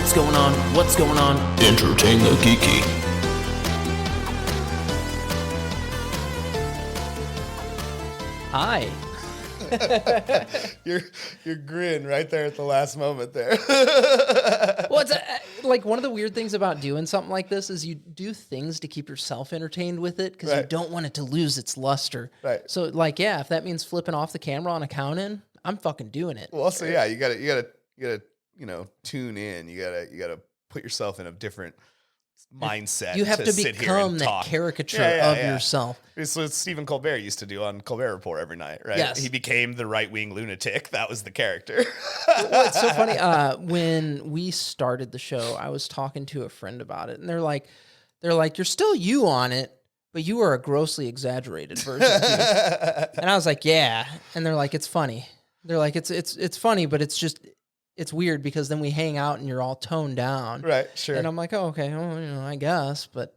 What's going on? What's going on? Entertain the Geeky. Hi. your grin right there at the last moment there. Well, it's like one of the weird things about doing something like this is you do things to keep yourself entertained with it because you don't want it to lose its luster. Right. So, like, yeah, if that means flipping off the camera on a count in, I'm fucking doing it. Well, also, yeah, you gotta tune in. You gotta put yourself in a different mindset. You have to sit here become and that talk. caricature of yourself. It's what Stephen Colbert used to do on Colbert Report every night, right? Yes. He became the right-wing lunatic. That was the character. Well, it's so funny. When we started the show, I was talking to a friend about it, and they're like, you're still you on it, but you are a grossly exaggerated version of you. And I was like, yeah. And they're like, it's funny. They're like, it's funny, but it's weird because then we hang out and you're all toned down. Right, sure. And I'm like, oh, okay, well, I guess, but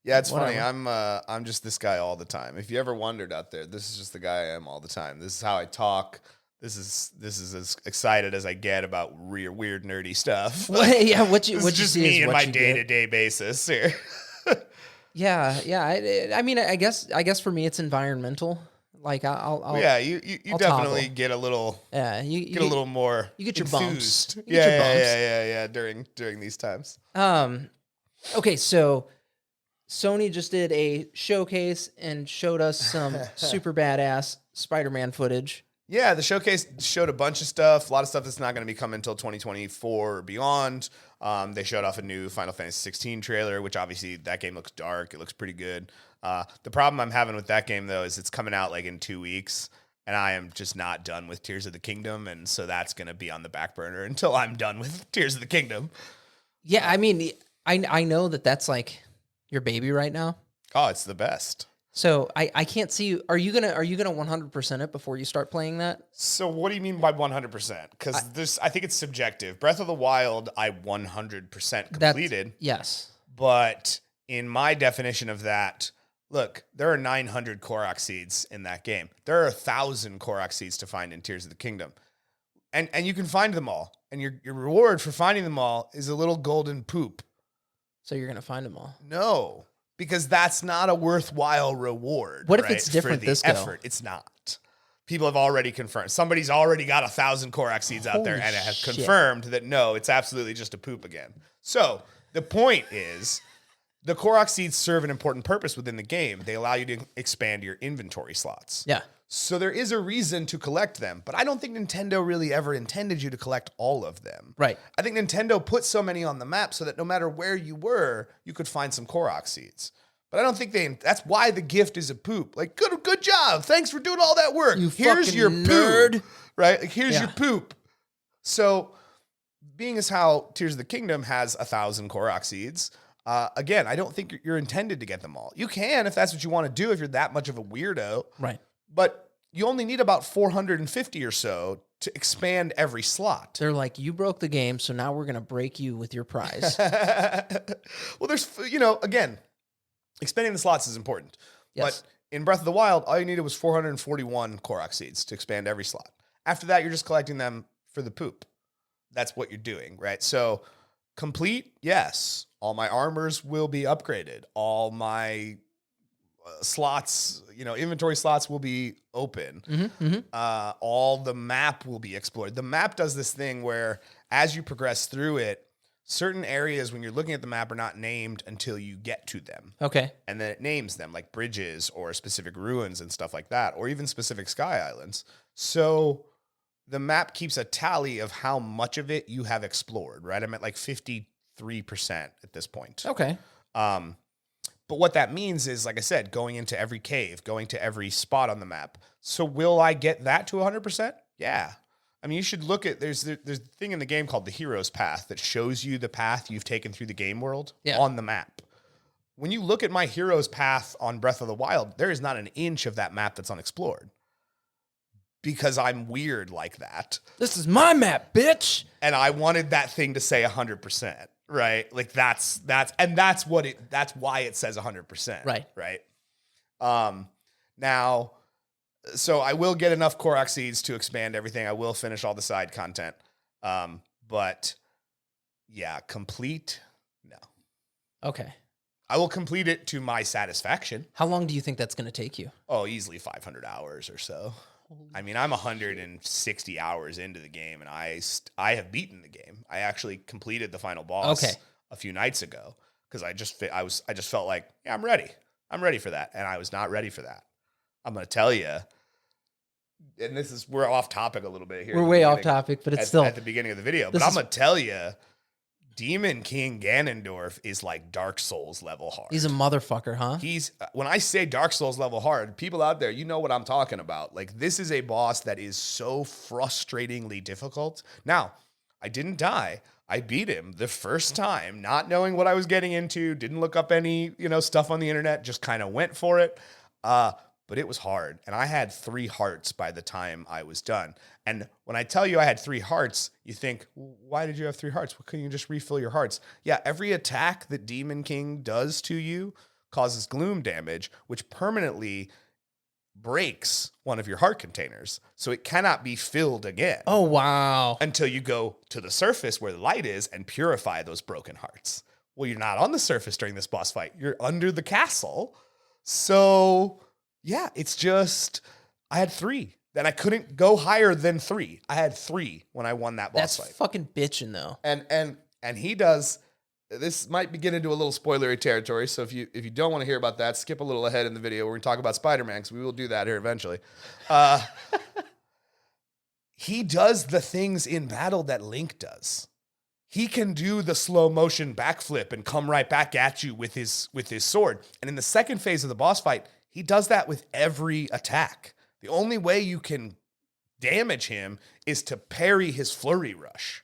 yeah, it's whatever. funny. I'm just this guy all the time. If you ever wondered out there, this is just the guy I am all the time. This is how I talk. This is as excited as I get about weird nerdy stuff. Well, yeah, what you just see me is in what my you get. day-to-day basis here. Yeah. I mean, I guess for me it's environmental. Like I'll Yeah, you I'll definitely toggle. get a little you get a little more. you get your enthused. bumps. You get your bumps. Yeah. During these times. Okay, so Sony just did a showcase and showed us some super badass Spider-Man footage. Yeah, the showcase showed a bunch of stuff. A lot of stuff that's not going to be coming until 2024 or beyond. They showed off a new Final Fantasy 16 trailer, which obviously that game looks dark. It looks pretty good. The problem I'm having with that game, though, is it's coming out like in 2 weeks, and I am just not done with Tears of the Kingdom, and so that's going to be on the back burner until I'm done with Tears of the Kingdom. Yeah, I mean, I know that's like your baby right now. Oh, it's the best. So I can't see you. Are you gonna 100% it before you start playing that? So what do you mean by 100%? Because I think it's subjective. Breath of the Wild, I 100% completed. Yes. But in my definition of that, look, there are 900 Korok seeds in that game. There are 1,000 Korok seeds to find in Tears of the Kingdom. And you can find them all. And your reward for finding them all is a little golden poop. So you're gonna find them all. No, because that's not a worthwhile reward. What if it's different for the this go? effort? It's not. People have already confirmed. Somebody's already got 1,000 Korok seeds out there and it has confirmed that no, it's absolutely just a poop again. So the point is, the Korok seeds serve an important purpose within the game. They allow you to expand your inventory slots. Yeah. So there is a reason to collect them, but I don't think Nintendo really ever intended you to collect all of them. Right. I think Nintendo put so many on the map so that no matter where you were, you could find some Korok seeds. But I don't think that's why the gift is a poop. Like, good job. Thanks for doing all that work. Here's your nerd. poop. Right? Like, here's your poop. So, being as how Tears of the Kingdom has 1,000 Korok seeds, again, I don't think you're intended to get them all. You can if that's what you want to do, if you're that much of a weirdo. Right. But you only need about 450 or so to expand every slot. They're like, you broke the game, so now we're going to break you with your prize. Well, there's, again, expanding the slots is important. Yes. But in Breath of the Wild, all you needed was 441 Korok seeds to expand every slot. After that, you're just collecting them for the poop. That's what you're doing, right? So complete, yes. All my armors will be upgraded. All my slots, inventory slots will be open. All the map will be explored. The map does this thing where as you progress through it, certain areas when you're looking at the map are not named until you get to them. Okay. And then it names them, like bridges or specific ruins and stuff like that, or even specific sky islands. So the map keeps a tally of how much of it you have explored, right? I'm at like 53% at this point. Okay. But what that means is, like I said, going into every cave, going to every spot on the map. So will I get that to 100%? Yeah. I mean, you should look at, there's a thing in the game called the Hero's Path that shows you the path you've taken through the game world on the map. When you look at my Hero's Path on Breath of the Wild, there is not an inch of that map that's unexplored. Because I'm weird like that. This is my map, bitch. And I wanted that thing to say 100%. Right. Like that's why it says 100%. Right. Right. Now, so I will get enough Korok seeds to expand everything. I will finish all the side content. But Yeah, complete. No. Okay. I will complete it to my satisfaction. How long do you think that's going to take you? Oh, easily 500 hours or so. I mean, I'm 160 hours into the game, and I have beaten the game. I actually completed the final boss a few nights ago because I just felt like, yeah, I'm ready. I'm ready for that, and I was not ready for that. I'm going to tell you, and we're off topic a little bit here. We're way off topic, but it's still at the beginning of the video. But I'm going to tell you, Demon King Ganondorf is like Dark Souls level hard. He's a motherfucker, huh? When I say Dark Souls level hard, people out there, you know what I'm talking about. Like, this is a boss that is so frustratingly difficult. Now, I didn't die. I beat him the first time, not knowing what I was getting into, didn't look up any, stuff on the internet, just kind of went for it. But it was hard. And I had 3 hearts by the time I was done. And when I tell you I had 3 hearts, you think, why did you have 3 hearts? Well, couldn't you just refill your hearts? Yeah, every attack that Demon King does to you causes gloom damage, which permanently breaks one of your heart containers. So it cannot be filled again. Oh, wow. Until you go to the surface where the light is and purify those broken hearts. Well, you're not on the surface during this boss fight. You're under the castle. So... yeah, it's just, I had 3. Then I couldn't go higher than 3. I had 3 when I won that boss fight. That's fucking bitching, though. And he does, this might get into a little spoilery territory, so if you don't want to hear about that, skip a little ahead in the video where we talk about Spider-Man, because we will do that here eventually. He does the things in battle that Link does. He can do the slow motion backflip and come right back at you with his sword. And in the second phase of the boss fight, he does that with every attack. The only way you can damage him is to parry his flurry rush.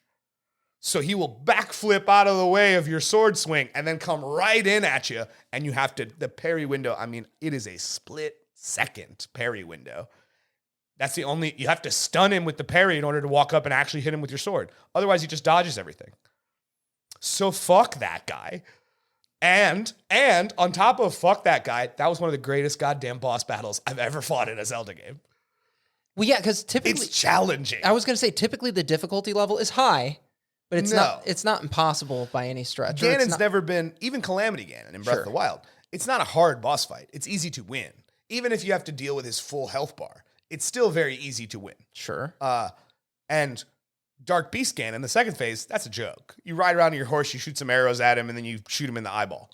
So he will backflip out of the way of your sword swing and then come right in at you. And you have to, the parry window, I mean, it is a split second parry window. That's the only, you have to stun him with the parry in order to walk up and actually hit him with your sword. Otherwise, he just dodges everything. So fuck that guy. And on top of fuck that guy, that was one of the greatest goddamn boss battles I've ever fought in a Zelda game. Well, yeah, because typically it's challenging. I was going to say typically the difficulty level is high, but it's not impossible by any stretch. Ganon's never been, even Calamity Ganon in Breath of the Wild, it's not a hard boss fight. It's easy to win. Even if you have to deal with his full health bar, it's still very easy to win. Sure. And Dark Beast Ganon, the second phase, that's a joke. You ride around on your horse, you shoot some arrows at him, and then you shoot him in the eyeball.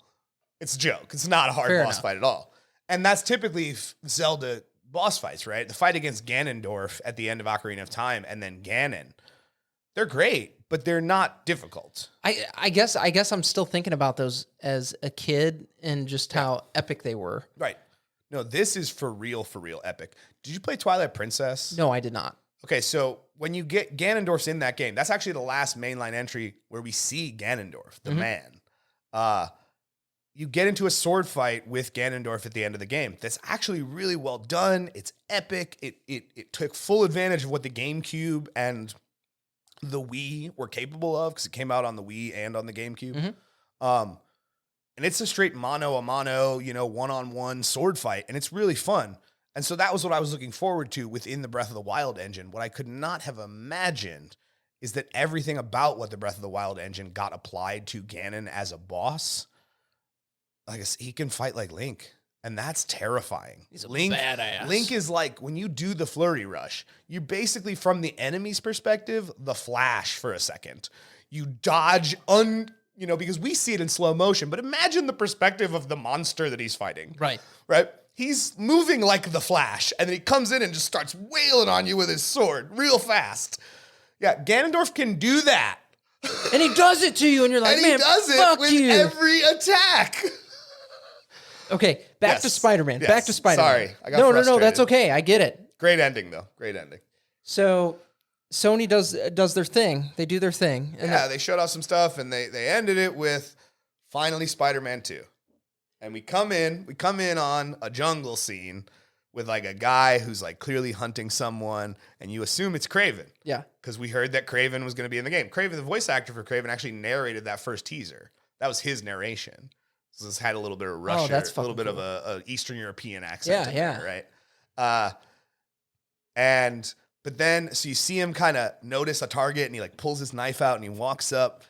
It's a joke. It's not a hard boss fight at all. And that's typically Zelda boss fights, right? The fight against Ganondorf at the end of Ocarina of Time and then Ganon. They're great, but they're not difficult. I guess I'm still thinking about those as a kid and just how epic they were. Right. No, this is for real epic. Did you play Twilight Princess? No, I did not. Okay, so when you get Ganondorf's in that game, that's actually the last mainline entry where we see Ganondorf, the man. You get into a sword fight with Ganondorf at the end of the game. That's actually really well done. It's epic. It took full advantage of what the GameCube and the Wii were capable of because it came out on the Wii and on the GameCube. And it's a straight mano a mano, one-on-one sword fight, and it's really fun. And so that was what I was looking forward to within the Breath of the Wild engine. What I could not have imagined is that everything about what the Breath of the Wild engine got applied to Ganon as a boss. Like, he can fight like Link, and that's terrifying. He's a badass. Link is like, when you do the flurry rush, you basically, from the enemy's perspective, the Flash for a second. You dodge because we see it in slow motion, but imagine the perspective of the monster that he's fighting. Right. Right? He's moving like the Flash, and then he comes in and just starts wailing on you with his sword real fast. Yeah, Ganondorf can do that. And he does it to you, and you're like, and man, he does it with every attack. Okay, back to Spider-Man. Yes. Back to Spider-Man. Sorry, I got frustrated. No, that's okay. I get it. Great ending, though. Great ending. So Sony does their thing. They do their thing. And they showed off some stuff, and they ended it with finally Spider-Man 2. And we come in on a jungle scene with like a guy who's like clearly hunting someone, and you assume it's Kraven. Yeah. Because we heard that Kraven was going to be in the game. Kraven, the voice actor for Kraven, actually narrated that first teaser. That was his narration. So this had a little bit of Russian, a little bit of a Eastern European accent. Yeah, there, right? But then, so you see him kind of notice a target, and he like pulls his knife out, and he walks up,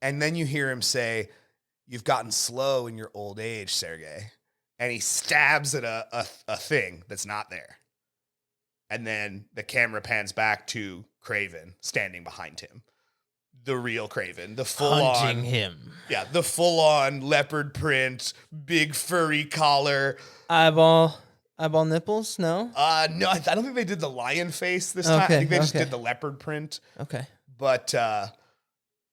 And then you hear him say, "You've gotten slow in your old age, Sergey." And he stabs at a thing that's not there. And then the camera pans back to Kraven standing behind him. The real Kraven, the Hunting him. Yeah, the full-on leopard print, big furry collar. Eyeball nipples? No? No, I don't think they did the lion face this time. I think they just did the leopard print. Okay. But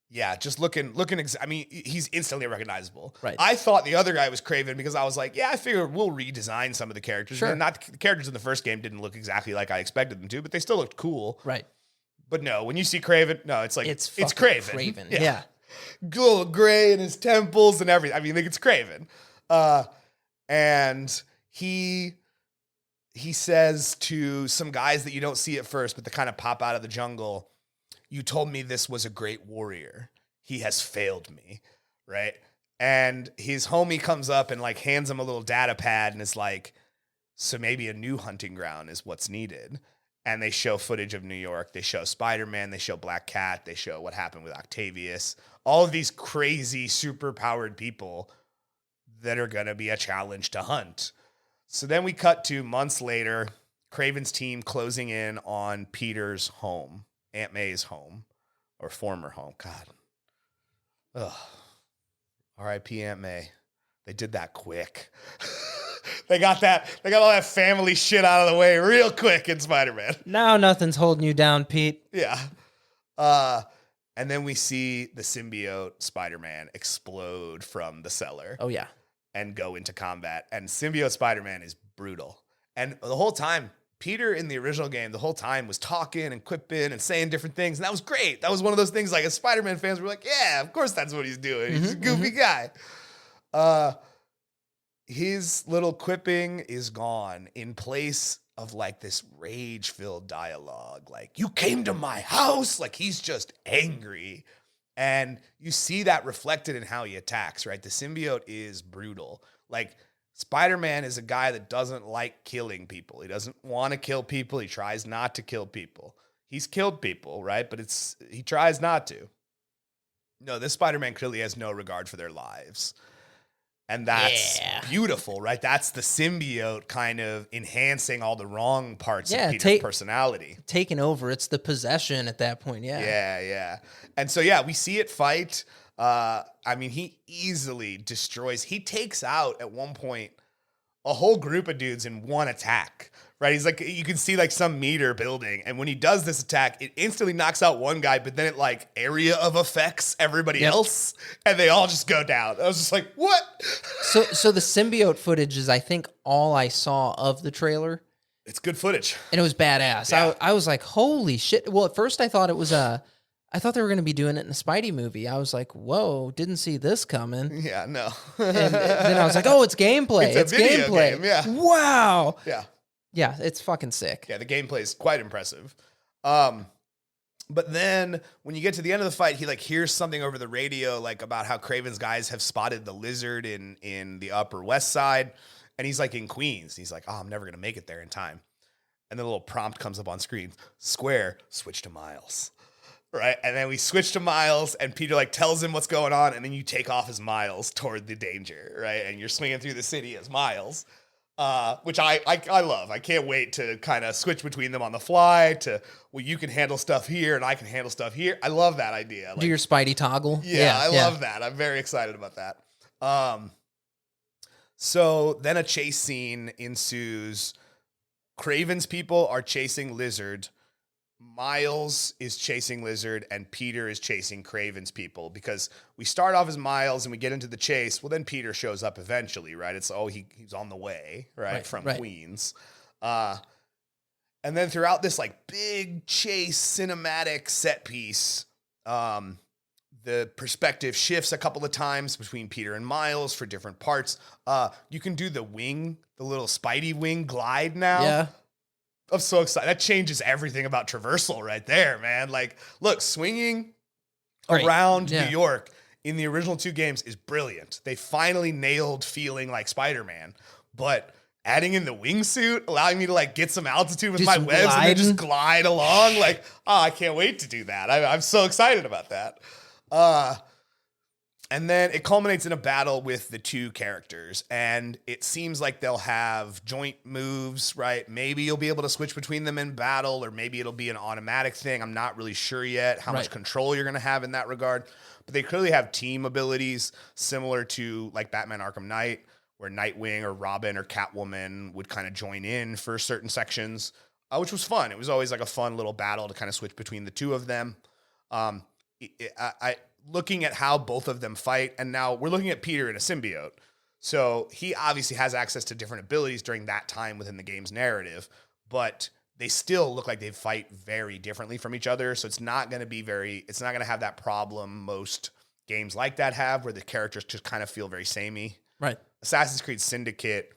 yeah, just looking. I mean, he's instantly recognizable. Right. I thought the other guy was Kraven because I was like, yeah, I figured we'll redesign some of the characters. Sure. And the characters in the first game didn't look exactly like I expected them to, but they still looked cool. Right. But no, when you see Kraven, no, it's like it's Kraven. Kraven. Yeah. Gold gray in his temples and everything. I mean, like it's Kraven. And he says to some guys that you don't see at first, but they kind of pop out of the jungle, "You told me this was a great warrior. He has failed me." Right? And his homie comes up and like hands him a little data pad and is like, "So maybe a new hunting ground is what's needed." And they show footage of New York. They show Spider-Man. They show Black Cat. They show what happened with Octavius. All of these crazy, super-powered people that are going to be a challenge to hunt. So then we cut to months later, Kraven's team closing in on Peter's home, Aunt May's home, or former home. God. Ugh. R.I.P. Aunt May. They did that quick. They got all that family shit out of the way real quick in Spider-Man. Now nothing's holding you down, Pete. Yeah. And then we see the symbiote Spider-Man explode from the cellar. Oh, yeah. And go into combat. And symbiote Spider-Man is brutal. And the whole time, Peter in the original game, the whole time was talking and quipping and saying different things. And that was great. That was one of those things like as Spider-Man fans were like, yeah, of course that's what he's doing. He's a goofy guy. His little quipping is gone in place of like this rage-filled dialogue. Like, "You came to my house." Like he's just angry. And you see that reflected in how he attacks, right? The symbiote is brutal. Like Spider-Man is a guy that doesn't like killing people. He doesn't want to kill people. He tries not to kill people. He's killed people, right? But he tries not to. No, this Spider-Man clearly has no regard for their lives. And that's beautiful, right? That's the symbiote kind of enhancing all the wrong parts of Peter's personality. Taking over. It's the possession at that point, yeah. Yeah. And so, yeah, we see it fight. I mean, he easily destroys. He takes out, at one point, a whole group of dudes in one attack, right? He's like, you can see like some meter building. And when he does this attack, it instantly knocks out one guy, but then it like area of effects everybody else. And they all just go down. I was just like, what? So the symbiote footage is, I think, all I saw of the trailer. It's good footage. And it was badass. Yeah. I was like, holy shit. Well, at first I thought it was I thought they were going to be doing it in a Spidey movie. I was like, whoa, didn't see this coming. Yeah, no. And then I was like, oh, it's gameplay. It's a video gameplay. Game, yeah. Wow. Yeah. Yeah, it's fucking sick. Yeah, the gameplay is quite impressive. But then when you get to the end of the fight, he like hears something over the radio, like about how Kraven's guys have spotted the lizard in the Upper West Side. And he's like in Queens. He's like, oh, I'm never going to make it there in time. And then a little prompt comes up on screen. Square, switch to Miles. Right? And then we switch to Miles, and Peter like tells him what's going on, and then you take off as Miles toward the danger, right? And you're swinging through the city as Miles, which I love. I can't wait to kind of switch between them on the fly to, well, you can handle stuff here, and I can handle stuff here. I love that idea. Like, do your Spidey toggle. Yeah, I love that. I'm very excited about that. So then a chase scene ensues. Kraven's people are chasing Lizard. Miles is chasing Lizard, and Peter is chasing Kraven's people, because we start off as Miles and we get into the chase. Well, then Peter shows up eventually, right? It's, he's on the way, right? From Queens. And then throughout this like big chase cinematic set piece, the perspective shifts a couple of times between Peter and Miles for different parts. You can do the little Spidey wing glide now. Yeah. I'm so excited. That changes everything about traversal right there, man. Like, look, swinging around New York in the original two games is brilliant. They finally nailed feeling like Spider-Man, but adding in the wingsuit, allowing me to like get some altitude with my webs and then just glide along. Like, I can't wait to do that. I'm so excited about that. And then it culminates in a battle with the two characters. And it seems like they'll have joint moves, right? Maybe you'll be able to switch between them in battle, or maybe it'll be an automatic thing. I'm not really sure yet how much control you're going to have in that regard. But they clearly have team abilities similar to like Batman Arkham Knight, where Nightwing or Robin or Catwoman would kind of join in for certain sections, which was fun. It was always like a fun little battle to kind of switch between the two of them. Looking at how both of them fight, and now we're looking at Peter in a symbiote. So he obviously has access to different abilities during that time within the game's narrative, but they still look like they fight very differently from each other. So it's not going to have that problem most games like that have, where the characters just kind of feel very samey. Right. Assassin's Creed Syndicate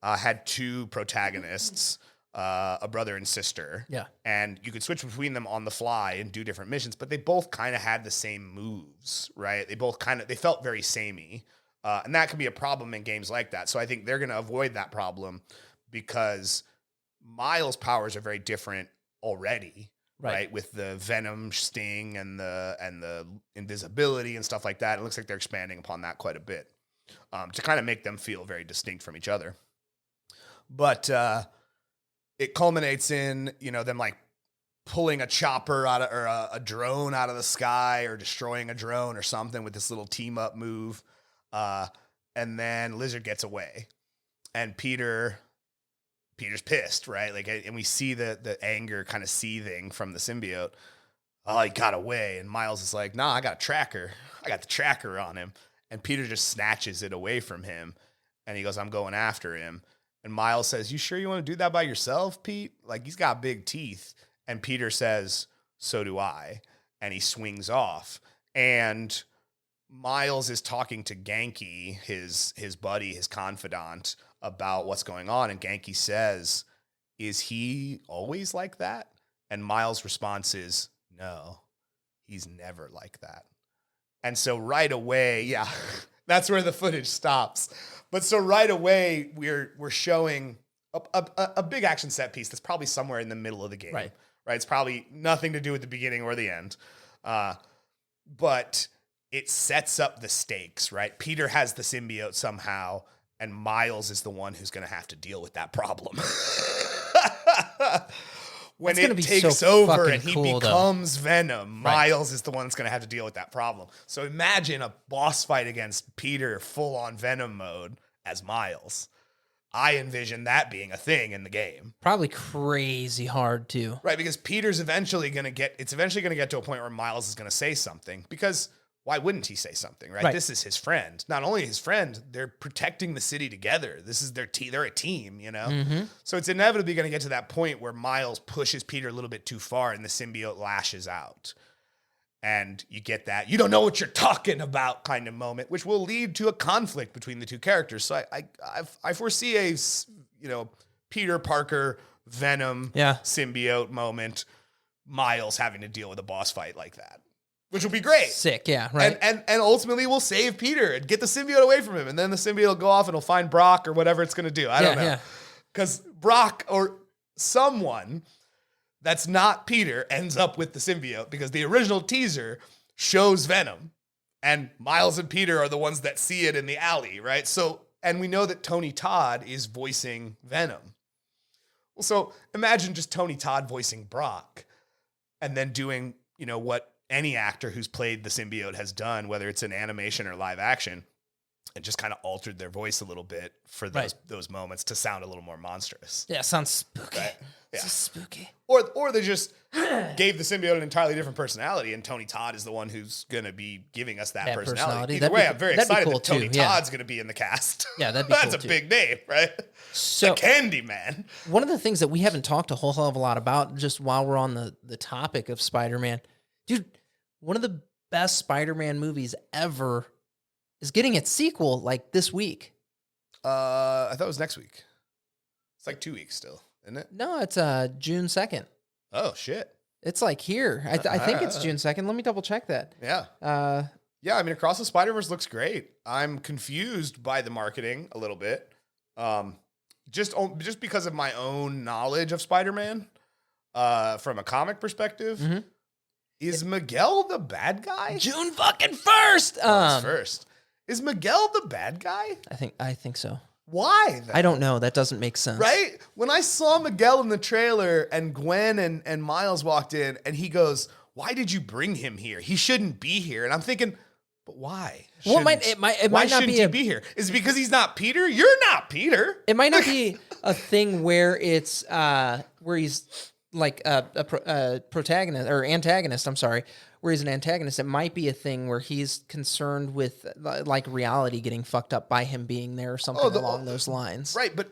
had two protagonists, a brother and sister. Yeah. And you could switch between them on the fly and do different missions, but they both kind of had the same moves, right? They felt very samey. And that can be a problem in games like that. So I think they're going to avoid that problem because Miles' powers are very different already, right? With the venom sting and the invisibility and stuff like that. It looks like they're expanding upon that quite a bit to kind of make them feel very distinct from each other. But it culminates in, them like pulling a chopper out of, or a drone out of the sky, or destroying a drone or something with this little team up move. And then Lizard gets away, and Peter's pissed, right? Like, and we see the anger kind of seething from the symbiote. Oh, he got away. And Miles is like, nah, I got a tracker. I got the tracker on him. And Peter just snatches it away from him. And he goes, I'm going after him. And Miles says, you sure you want to do that by yourself, Pete? Like, he's got big teeth. And Peter says, so do I. And he swings off. And Miles is talking to Genki, his buddy, his confidant, about what's going on. And Genki says, is he always like that? And Miles' response is, no, he's never like that. And so right away, yeah, that's where the footage stops. But so right away, we're showing a big action set piece that's probably somewhere in the middle of the game. Right? It's probably nothing to do with the beginning or the end. But it sets up the stakes, right? Peter has the symbiote somehow, and Miles is the one who's going to have to deal with that problem. When it takes over and he becomes Venom, Miles is the one that's going to have to deal with that problem. So imagine a boss fight against Peter full-on Venom mode as Miles. I envision that being a thing in the game. Probably crazy hard, too. Right, because Peter's eventually going to get to a point where Miles is going to say something. Because why wouldn't he say something, right? This is his friend. Not only his friend, they're protecting the city together. This is their team. They're a team, Mm-hmm. So it's inevitably going to get to that point where Miles pushes Peter a little bit too far and the symbiote lashes out. And you get that, you don't know what you're talking about kind of moment, which will lead to a conflict between the two characters. So I foresee a, Peter Parker Venom symbiote moment, Miles having to deal with a boss fight like that. Which will be great. Sick, yeah, right. And ultimately we'll save Peter and get the symbiote away from him. And then the symbiote will go off and it'll find Brock or whatever it's going to do. I don't know. Because Brock or someone that's not Peter ends up with the symbiote, because the original teaser shows Venom. And Miles and Peter are the ones that see it in the alley, right? So, and we know that Tony Todd is voicing Venom. Well, so imagine just Tony Todd voicing Brock and then doing, what any actor who's played the symbiote has done, whether it's in animation or live action, and just kind of altered their voice a little bit for those moments to sound a little more monstrous. Yeah, sounds spooky. Right? Yeah. So spooky. Or they just gave the symbiote an entirely different personality, and Tony Todd is the one who's going to be giving us that personality. Either way, I'm very excited that Tony Todd's going to be in the cast. Yeah, that'd be That's a big name, right? So, the Candyman. One of the things that we haven't talked a whole hell of a lot about, just while we're on the topic of Spider-Man, dude, one of the best Spider-Man movies ever is getting its sequel like this week. I thought it was next week. It's like 2 weeks still, isn't it? No, it's June 2nd. Oh, shit. It's like here. I think it's June 2nd. Let me double check that. Yeah. Yeah, I mean, Across the Spider-Verse looks great. I'm confused by the marketing a little bit. Just because of my own knowledge of Spider-Man from a comic perspective. Mm-hmm. Is Miguel the bad guy? June fucking 1st. First. Is Miguel the bad guy? I think so. Why? Though? I don't know. That doesn't make sense. Right? When I saw Miguel in the trailer and Gwen and Miles walked in and he goes, "Why did you bring him here? He shouldn't be here." And I'm thinking, but why? Well, it might not be. Be here? Is it because he's not Peter? You're not Peter. It might not be a thing where it's where he's like a protagonist or antagonist. I'm sorry, where he's an antagonist. It might be a thing where he's concerned with like reality getting fucked up by him being there or something along those lines. Right, but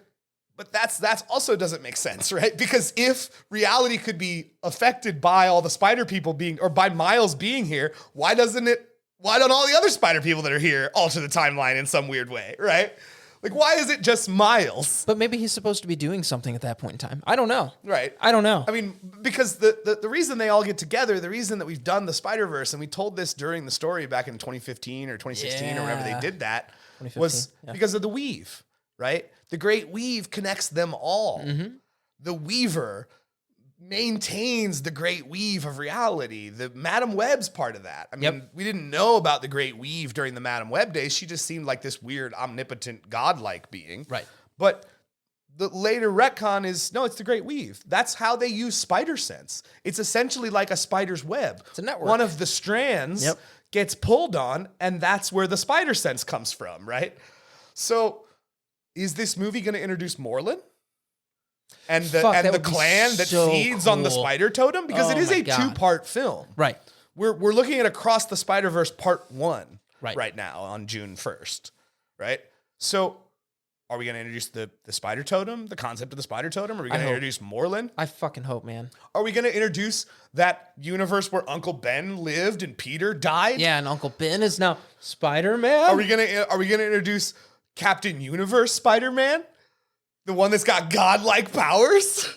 that's also doesn't make sense, right? Because if reality could be affected by all the spider people being or by Miles being here, why don't all the other spider people that are here alter the timeline in some weird way, right? Like, why is it just Miles? But maybe he's supposed to be doing something at that point in time. I don't know. Right. I don't know. I mean, because the reason they all get together, the reason that we've done the Spider-Verse, and we told this during the story back in 2015 or 2016 or whenever they did that, was because of the weave, right? The Great Weave connects them all. Mm-hmm. The Weaver maintains the Great Weave of reality. The Madam Web's part of that. I mean, we didn't know about the Great Weave during the Madam Web days. She just seemed like this weird, omnipotent, godlike being. Right. But the later retcon is, no, it's the Great Weave. That's how they use spider sense. It's essentially like a spider's web. It's a network. One of the strands gets pulled on, and that's where the spider sense comes from, right? So is this movie going to introduce Moreland? And the clan that feeds on the spider totem? Because it is a 2-part film. Right. We're looking at Across the Spider-Verse Part 1 right now on June 1st. Right? So are we going to introduce the spider totem, the concept of the spider totem? Are we going to introduce Moreland? I fucking hope, man. Are we going to introduce that universe where Uncle Ben lived and Peter died? Yeah, and Uncle Ben is now Spider-Man? Are we going to introduce Captain Universe Spider-Man? The one that's got godlike powers?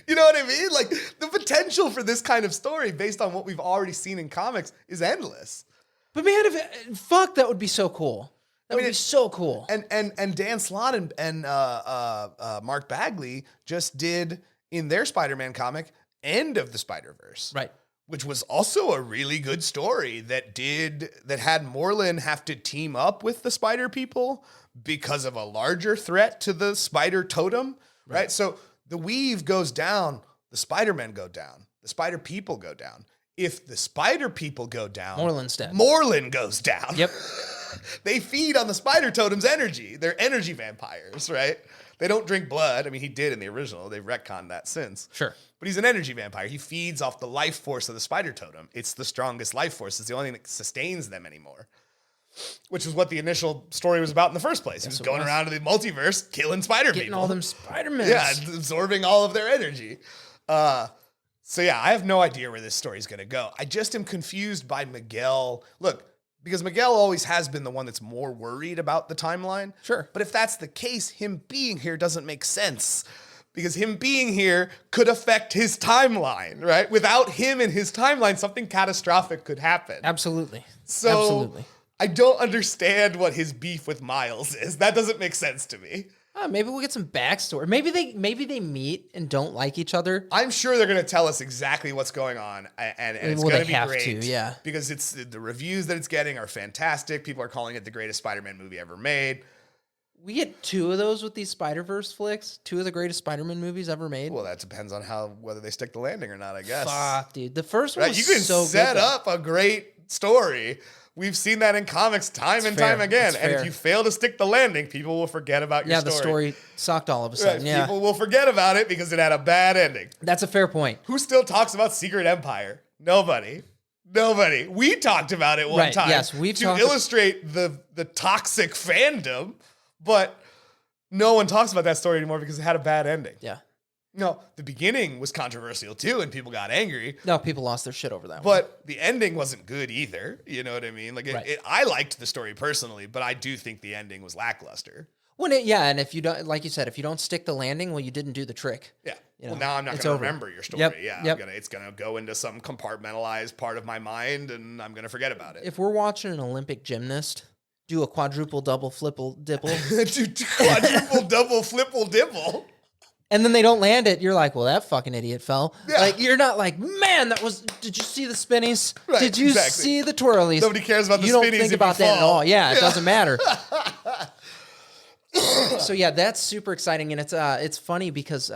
You know what I mean? Like, the potential for this kind of story based on what we've already seen in comics is endless. But man, that would be so cool. That would be so cool. And Dan Slott and Mark Bagley just did, in their Spider-Man comic, End of the Spider-Verse. Right. Which was also a really good story that had Moreland have to team up with the spider people because of a larger threat to the spider totem, right? So the weave goes down, the Spider-Men go down, the spider people go down. If the spider people go down, Moreland's dead. Moreland goes down. Yep. They feed on the spider totem's energy. They're energy vampires, right? They don't drink blood. I mean, he did in the original. They've retconned that since. Sure. But he's an energy vampire. He feeds off the life force of the spider totem. It's the strongest life force. It's the only thing that sustains them anymore. Which is what the initial story was about in the first place. He was going around to the multiverse, killing spider people. Getting all them Spider-Men. Yeah, absorbing all of their energy. So yeah, I have no idea where this story is going to go. I just am confused by Miguel. Look, because Miguel always has been the one that's more worried about the timeline. Sure. But if that's the case, him being here doesn't make sense. Because him being here could affect his timeline, right? Without him in his timeline, something catastrophic could happen. Absolutely. So Absolutely. I don't understand what his beef with Miles is. That doesn't make sense to me. Maybe we'll get some backstory. Maybe they meet and don't like each other. I'm sure they're going to tell us exactly what's going on, and it's going to be great. Yeah, because it's the reviews that it's getting are fantastic. People are calling it the greatest Spider-Man movie ever made. We get 2 of those with these Spider-Verse flicks. 2 of the greatest Spider-Man movies ever made. Well, that depends on whether they stick the landing or not, I guess. Fuck, dude. The first one was you can so set good, up a great story. We've seen that in comics time and time again. And if you fail to stick the landing, people will forget about your story. Yeah, the story sucked all of a sudden. Right, people will forget about it because it had a bad ending. That's a fair point. Who still talks about Secret Empire? Nobody. We talked about it one time. Yes, to illustrate the toxic fandom, but no one talks about that story anymore because it had a bad ending. Yeah. No, the beginning was controversial too, and people got angry. No, people lost their shit over that one. But the ending wasn't good either. You know what I mean? Like, I liked the story personally, but I do think the ending was lackluster. And if you don't, like you said, if you don't stick the landing, well, you didn't do the trick. Yeah. You well, know, now I'm not going to remember your story. Yep. Yeah. It's going to go into some compartmentalized part of my mind, and I'm going to forget about it. If we're watching an Olympic gymnast do a quadruple double flipple dipple, Quadruple double flipple dipple. And then they don't land it. You're like, well, that fucking idiot fell. Yeah. Like, you're not like, man, did you see the spinnies? Right, Did you exactly. see the twirlies? Nobody cares about the you spinnies. don't think if about you that at fall. all. Yeah, it doesn't matter. So yeah, that's super exciting. And it's funny because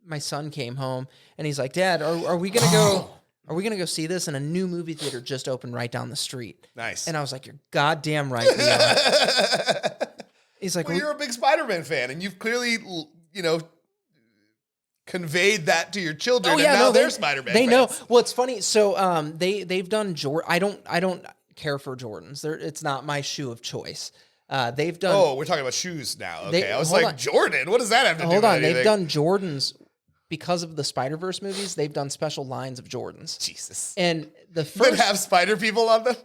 my son came home and he's like, Dad, are we going to go... Are we going to go see this? And a new movie theater just opened right down the street. Nice. And I was like, you're goddamn right we are. He's like, well, you're a big Spider-Man fan, and you've clearly, conveyed that to your children. And now they're Spider-Man They fans. know. Well, it's funny. So they've done Jordan. I don't care for Jordans. It's not my shoe of choice. They've done. Oh, we're talking about shoes now. Okay, I was hold like, on. Jordan. What does that have to do with Hold on. anything? They've done Jordans because of the Spider-Verse movies. They've done special lines of Jordans. Jesus. And the That first have spider people on them.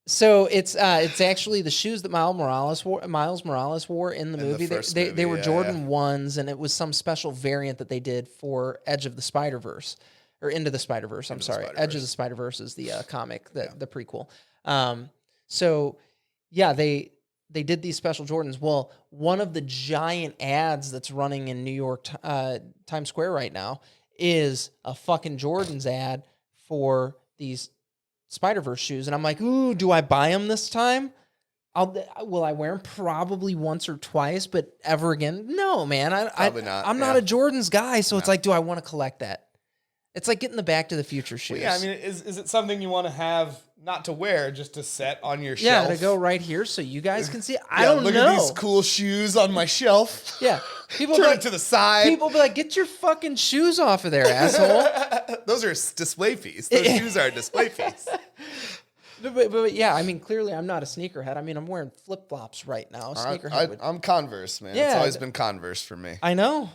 So it's actually the shoes that Miles Morales wore in the movie. first They movie, were yeah, Jordan 1s, and it was some special variant that they did for Edge of the Spider-Verse, or Into the Spider-Verse. I'm sorry. Edge of the Spider-Verse is the comic, the prequel. So yeah, they did these special Jordans. Well, one of the giant ads that's running in New York Times Square right now is a fucking Jordans ad for these Spider-Verse shoes. And I'm like, ooh, do I buy them this time? Will I wear them? Probably once or twice, but ever again? No, man. Probably not. I'm not a Jordans guy, so it's like, do I want to collect that? It's like getting the Back to the Future shoes. Well, yeah, I mean, is it something you want to have not to wear, just to set on your shelf? Yeah, to go right here so you guys can see it. I Yeah, don't look know. at these cool shoes on my shelf. Yeah. People Turn be it like, to the side. people be like, get your fucking shoes off of there, asshole. Those are display fees. Those shoes are display fees. But yeah, I mean, clearly I'm not a sneakerhead. I mean, I'm wearing flip-flops right now. I'm Converse, man. Yeah, It's always been Converse for me. I know.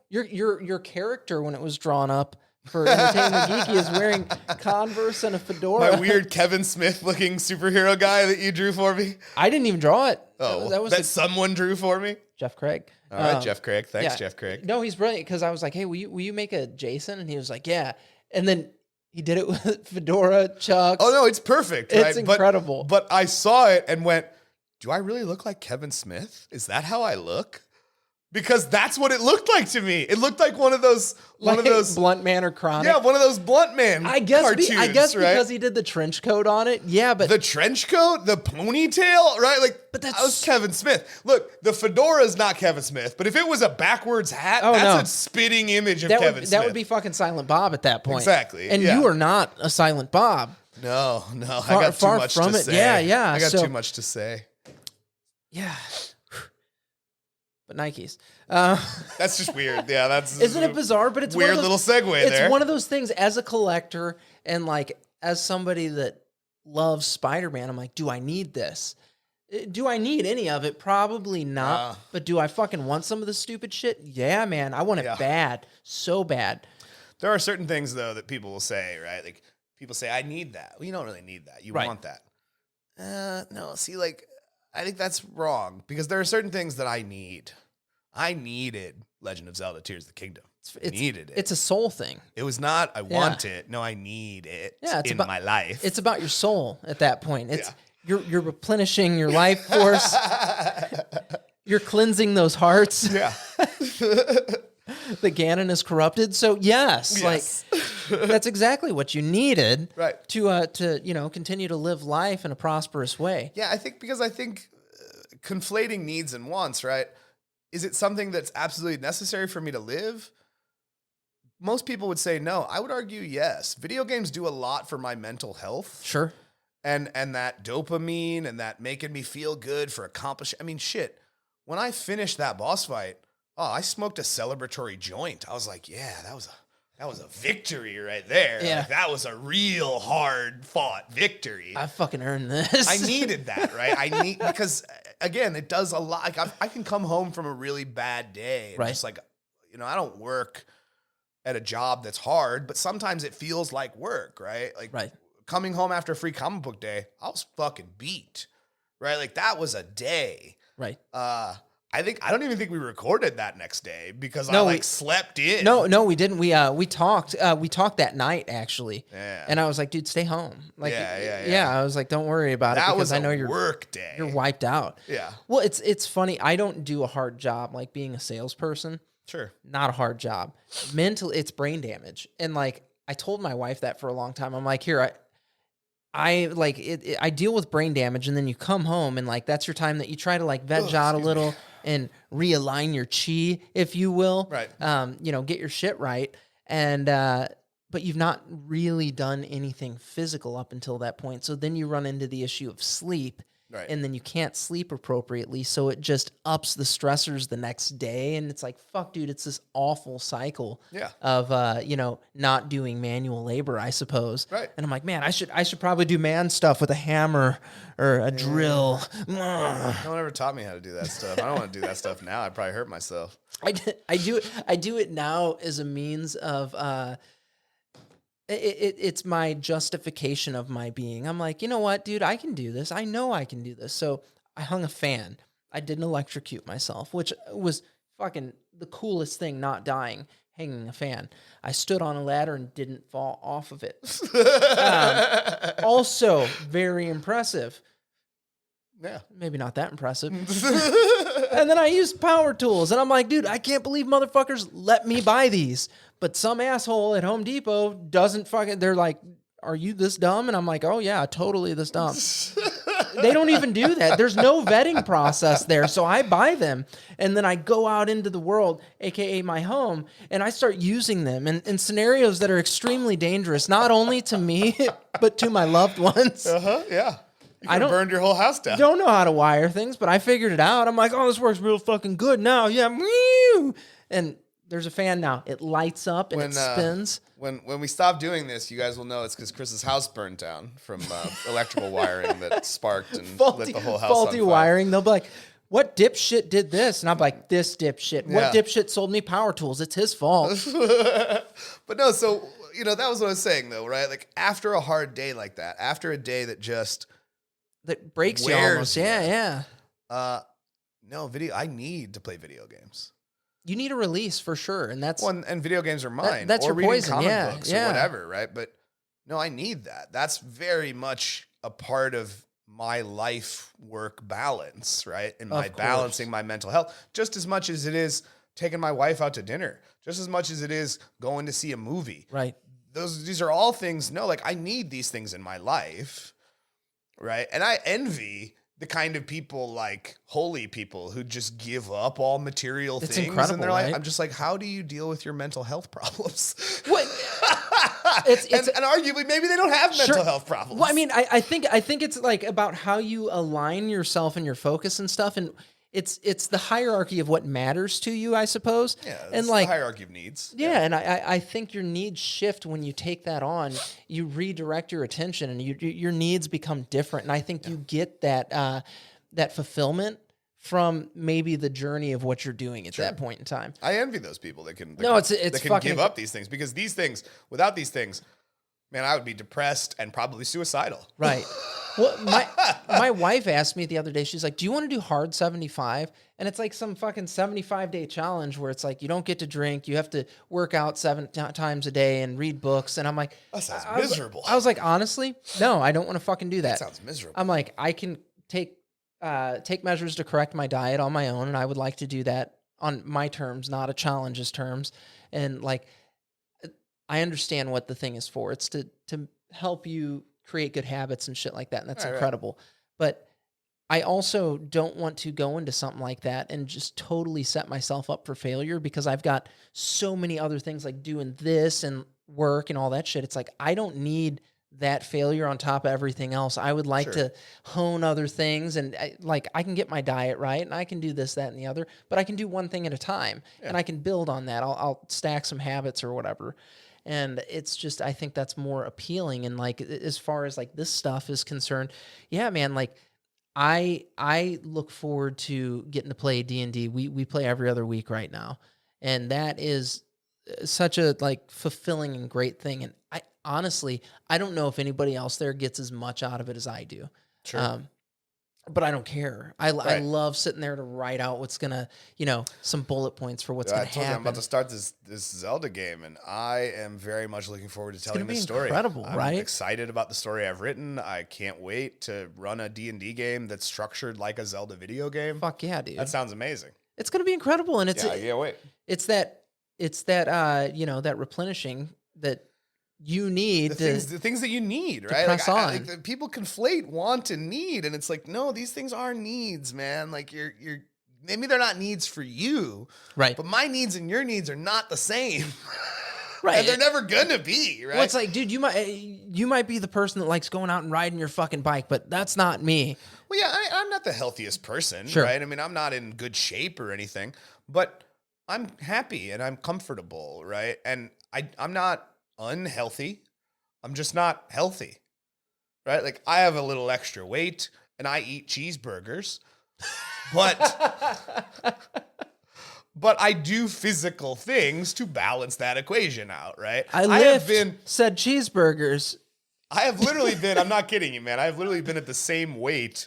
Your character when it was drawn up for Entertainment Geeky is wearing Converse and a fedora. My weird Kevin Smith looking superhero guy that you drew for me. I didn't even draw it. Oh, that was someone drew for me. Jeff Craig. All right, Jeff Craig. Thanks, yeah. Jeff Craig. No, he's brilliant because I was like, hey, will you make a Jason? And he was like, yeah. And then he did it with fedora, chucks. Oh no, it's perfect. It's right? incredible. But I saw it and went, do I really look like Kevin Smith? Is that how I look? Because that's what it looked like to me. It looked like one of those Blunt Man or Chronic. Yeah, one of those Blunt Man I guess cartoons, right? because he did the trench coat on it. Yeah, but the trench coat, the ponytail, right? Like, But that that's- was Kevin Smith. Look, the fedora is not Kevin Smith, but if it was a backwards hat, Oh, that's no. a spitting image of that Kevin would Smith. that would be fucking Silent Bob at that point. Exactly, And yeah. you are not a Silent Bob. No, I Far- got too far much from to it. say. Yeah. I got So- too much to say. Yeah. But Nikes. That's just weird. Yeah, that's Isn't it bizarre? But it's weird one of those, little segue it's there. one of those things as a collector and like as somebody that loves Spider-Man, I'm like, do I need this? Do I need any of it? Probably not. But do I fucking want some of the stupid shit? Yeah, man. I want it bad. So bad. There are certain things though that people will say, right? Like people say, I need that. Well, you don't really need that. You want that. No, see, like, I think that's wrong because there are certain things that I need. I needed Legend of Zelda Tears of the Kingdom. I needed it. It's a soul thing. It was not, I want it. No, I need it It's in about, my life. It's about your soul at that point. It's you're replenishing your life force. You're cleansing those hearts. Yeah. The Ganon is corrupted. So yes. Like that's exactly what you needed to continue to live life in a prosperous way. Yeah, I think conflating needs and wants, right? Is it something that's absolutely necessary for me to live? Most people would say no. I would argue yes. Video games do a lot for my mental health. Sure. And that dopamine and that making me feel good for accomplishing. I mean, shit. When I finished that boss fight, I smoked a celebratory joint. I was like, yeah, that was a victory right there. Yeah. Like, that was a real hard fought victory. I fucking earned this. I needed that, right? Because again, it does a lot. Like I can come home from a really bad day. And it's like, I don't work at a job that's hard, but sometimes it feels like work, right? Like coming home after a free comic book day, I was fucking beat, right? Like that was a day. Right. I don't even think we recorded that next day because I slept in. No, we didn't. We talked that night actually. Yeah. And I was like, dude, stay home. Like, yeah. I was like, don't worry about it because I know you're work day. You're wiped out. Yeah. Well, it's funny. I don't do a hard job like being a salesperson. Sure. Not a hard job. Mental, it's brain damage. And like, I told my wife that for a long time. I'm like, here, I like it, I deal with brain damage, and then you come home and like that's your time that you try to like veg out a little and realign your chi, if you will. Right. You know, get your shit right. And but you've not really done anything physical up until that point. So then you run into the issue of sleep. Right. And then you can't sleep appropriately, so it just ups the stressors the next day, and it's like, fuck, dude, it's this awful cycle of you know, not doing manual labor, I suppose. Right. And I'm like, man, I should probably do man stuff with a hammer or a drill. No one ever taught me how to do that stuff. I don't want to do that stuff now. I'd probably hurt myself. I do it now as a means of it's my justification of my being. I'm like, you know what, dude, I can do this. I know I can do this. So I hung a fan. I didn't electrocute myself, which was fucking the coolest thing, not dying, hanging a fan. I stood on a ladder and didn't fall off of it. Also very impressive. Yeah. Maybe not that impressive. And then I used power tools, and I'm like, dude, I can't believe motherfuckers let me buy these. But some asshole at Home Depot doesn't fucking, they're like, are you this dumb? And I'm like, oh yeah, totally this dumb. They don't even do that. There's no vetting process there. So I buy them, and then I go out into the world, AKA my home, and I start using them in scenarios that are extremely dangerous, not only to me, but to my loved ones. Yeah. I don't burned your whole house down. Don't know how to wire things, but I figured it out. I'm like, oh, this works real fucking good now. Yeah. And there's a fan now. It lights up and it spins. When we stop doing this, you guys will know it's because Chris's house burned down from electrical wiring that sparked and lit the whole house on fire. Wiring. They'll be like, what dipshit did this? And I'm like, this dipshit. Yeah. What dipshit sold me power tools? It's his fault. But no, so, you know, that was what I was saying, though, right? Like, after a hard day like that, after a day that just... that breaks you wears almost. you. Yeah. No, I need to play video games. You need a release for sure. And that's... Well, and video games are mine. That's or your reading poison. comic books or whatever, right? But no, I need that. That's very much a part of my life work balance, right? And my balancing my mental health, just as much as it is taking my wife out to dinner, just as much as it is going to see a movie. Right. These are all things, like I need these things in my life, right? And I envy the kind of people, like holy people, who just give up all material It's things. incredible, And they're like, right? I'm just like, how do you deal with your mental health problems? What? And arguably, maybe they don't have mental health problems. Well, I mean, I think it's like about how you align yourself and your focus and stuff, and it's the hierarchy of what matters to you, I suppose. Yeah, and it's like the hierarchy of needs. Yeah, and I think your needs shift when you take that on. You redirect your attention, and your needs become different. And I think you get that that fulfillment from maybe the journey of what you're doing at that point in time. I envy those people that can fucking give up these things, because these things, without these things, man, I would be depressed and probably suicidal. Right. Well, my wife asked me the other day, she's like, do you want to do hard 75? And it's like some fucking 75-day challenge where it's like, you don't get to drink. You have to work out 7 times a day and read books. And I'm like, that sounds miserable. I was like, honestly, no, I don't want to fucking do that. That sounds miserable. I'm like, I can take measures to correct my diet on my own. And I would like to do that on my terms, not a challenge's terms. And like, I understand what the thing is for. It's to help you create good habits and shit like that. And that's incredible. Right. But I also don't want to go into something like that and just totally set myself up for failure, because I've got so many other things like doing this and work and all that shit. It's like, I don't need that failure on top of everything else. I would like to hone other things, and I can get my diet right, and I can do this, that, and the other, but I can do one thing at a time, and I can build on that. I'll stack some habits or whatever. And it's just, I think that's more appealing. And like, as far as like this stuff is concerned, yeah, man, like I look forward to getting to play D&D. We play every other week right now. And that is such a like fulfilling and great thing. And I honestly, I don't know if anybody else there gets as much out of it as I do. Sure. But I don't care. I love sitting there to write out what's going to, some bullet points for what's going to happen. I'm about to start this Zelda game, and I am very much looking forward to telling the story. Incredible, I'm right? excited about the story I've written. I can't wait to run a D&D game that's structured like a Zelda video game. Fuck yeah, dude. That sounds amazing. It's going to be incredible. And it's, I can't wait. It's that that replenishing that you need the things that you need, right? press on. People conflate want and need, and it's like, no, these things are needs, man. Like you're maybe they're not needs for you, right? But my needs and your needs are not the same. Right. And they're never gonna be, right? Well, it's like, dude, you might be the person that likes going out and riding your fucking bike, but that's not me. Well, yeah, I'm not the healthiest person, Sure. right? I mean, I'm not in good shape or anything, but I'm happy and I'm comfortable, right? And I'm not unhealthy. I'm just not healthy, right? Like I have a little extra weight and I eat cheeseburgers, but I do physical things to balance that equation out, right? Said cheeseburgers. I have literally been, I'm not kidding you, man. I've literally been at the same weight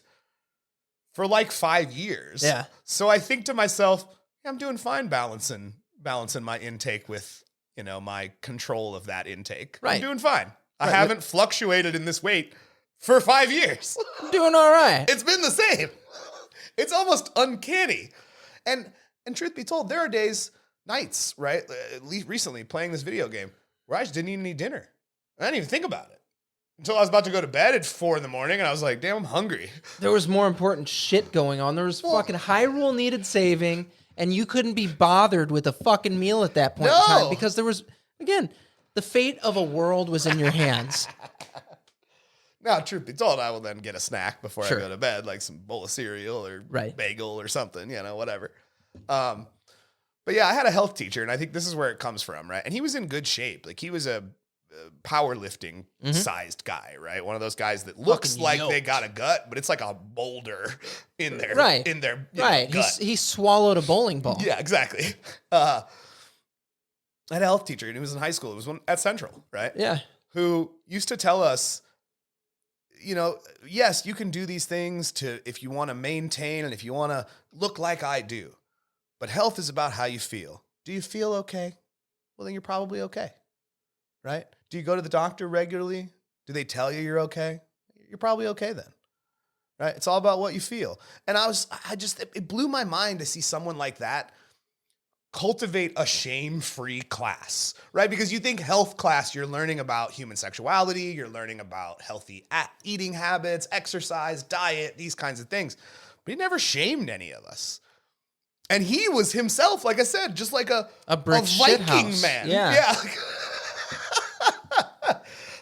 for like 5 years. Yeah. So I think to myself, yeah, I'm doing fine balancing my intake with, my control of that intake. Right. I'm doing fine. I haven't fluctuated in this weight for 5 years. I'm doing all right. It's been the same. It's almost uncanny. And truth be told, there are days, nights, right? At least recently playing this video game where I just didn't eat any dinner. I didn't even think about it until I was about to go to bed at 4 a.m. and I was like, damn, I'm hungry. There was more important shit going on. There was fucking Hyrule needed saving, and you couldn't be bothered with a fucking meal at that point in time because there was, again, the fate of a world was in your hands. Now, truth be told, I will then get a snack before Sure. I go to bed, like some bowl of cereal or bagel or something, whatever. But yeah, I had a health teacher, and I think this is where it comes from, right? And he was in good shape. Like he was a powerlifting sized guy, right? One of those guys that looks like they got a gut, but it's like a boulder in their gut. He swallowed a bowling ball. Yeah, exactly. I had a health teacher, and he was in high school. It was one at Central, right? Yeah. Who used to tell us, yes, you can do these things if you want to maintain and if you want to look like I do. But health is about how you feel. Do you feel okay? Well, then you're probably okay, right? Do you go to the doctor regularly? Do they tell you you're okay? You're probably okay then, right? It's all about what you feel. And it blew my mind to see someone like that cultivate a shame-free class, right? Because you think health class, you're learning about human sexuality, you're learning about healthy eating habits, exercise, diet, these kinds of things. But he never shamed any of us. And he was himself, like I said, just like a Viking man. Yeah.